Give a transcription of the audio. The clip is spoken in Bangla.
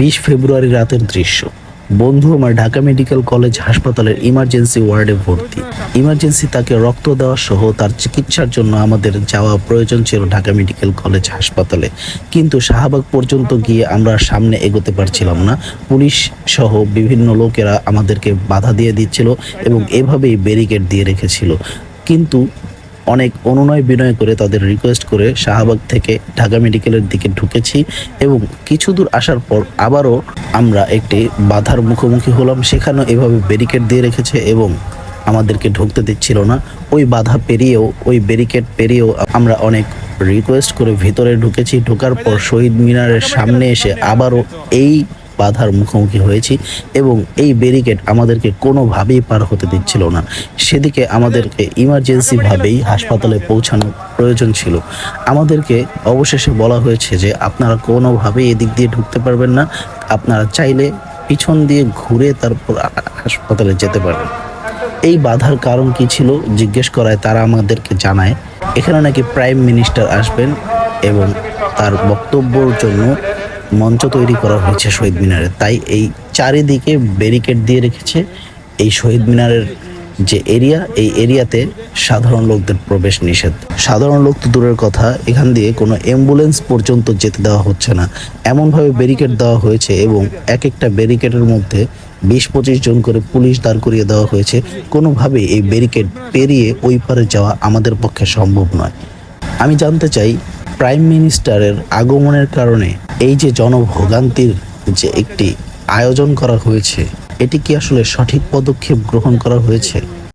20 ফেব্রুয়ারি রাতের দৃশ্য। বন্ধু আমার ঢাকা মেডিকেল কলেজ হাসপাতালের ইমার্জেন্সি ওয়ার্ডে ভর্তি। ইমার্জেন্সি তাকে রক্ত দেওয়া সহ তার চিকিৎসার জন্য আমাদের যাওয়া প্রয়োজন ছিল ঢাকা মেডিকেল কলেজ হাসপাতালে, কিন্তু শাহবাগ পর্যন্ত গিয়ে আমরা সামনে এগোতে পারছিলাম না। পুলিশ সহ বিভিন্ন লোকেরা আমাদেরকে বাধা দিয়ে দিচ্ছিল এবং এভাবেই ব্যারিকেড দিয়ে রেখেছিল। কিন্তু অনেক অনুনয় বিনয় করে তাদের রিকোয়েস্ট করে শাহবাগ থেকে ঢাকা মেডিকেলের দিকে ঢুকেছি এবং কিছু দূর আসার পর আবারও আমরা একটি বাধার মুখোমুখি হলাম। সেখানেও এভাবে ব্যারিকেড দিয়ে রেখেছে এবং আমাদেরকে ঢুকতে দিচ্ছিল না। ওই বাধা পেরিয়েও, ওই ব্যারিকেড পেরিয়েও আমরা অনেক রিকোয়েস্ট করে ভিতরে ঢুকেছি। ঢোকার পর শহীদ মিনারের সামনে এসে আবারও এই বাধার মুখোমুখি হয়েছি এবং এই ব্যারিকেড আমাদেরকে কোনোভাবেই পার হতে দিচ্ছিল না। সেদিকে আমাদেরকে ইমার্জেন্সিভাবেই হাসপাতালে পৌঁছানোর প্রয়োজন ছিল। আমাদেরকে অবশেষে বলা হয়েছে যে আপনারা কোনোভাবেই এদিক দিয়ে ঢুকতে পারবেন না, আপনারা চাইলে পিছন দিয়ে ঘুরে তারপর হাসপাতালে যেতে পারবেন। এই বাধার কারণ কি ছিল জিজ্ঞেস করায় তারা আমাদেরকে জানায় এখানে নাকি প্রাইম মিনিস্টার আসবেন এবং তার বক্তব্যের জন্য মঞ্চ তৈরি করা হয়েছে শহীদ মিনারে, তাই এই চারিদিকে ব্যারিকেড দিয়ে রেখেছে। এই শহীদ মিনারের যে এরিয়া, এই এরিয়াতে সাধারণ লোকদের প্রবেশ নিষেধ। সাধারণ লোক তো দূরের কথা, এখান দিয়ে কোনো অ্যাম্বুলেন্স পর্যন্ত যেতে দেওয়া হচ্ছে না, এমনভাবে ব্যারিকেড দেওয়া হয়েছে এবং এক একটা ব্যারিকেডের মধ্যে 20-25 জন করে পুলিশ দাঁড় করিয়ে দেওয়া হয়েছে। কোনোভাবে এই ব্যারিকেড পেরিয়ে ওই পারে যাওয়া আমাদের পক্ষে সম্ভব নয়। আমি জানতে চাই, প্রাইম মিনিস্টারের আগমনের কারণে এই যে জনভোগান্তির যে একটি আয়োজন করা হয়েছে, এটি কি আসলে সঠিক পদক্ষেপ গ্রহণ করা হয়েছে?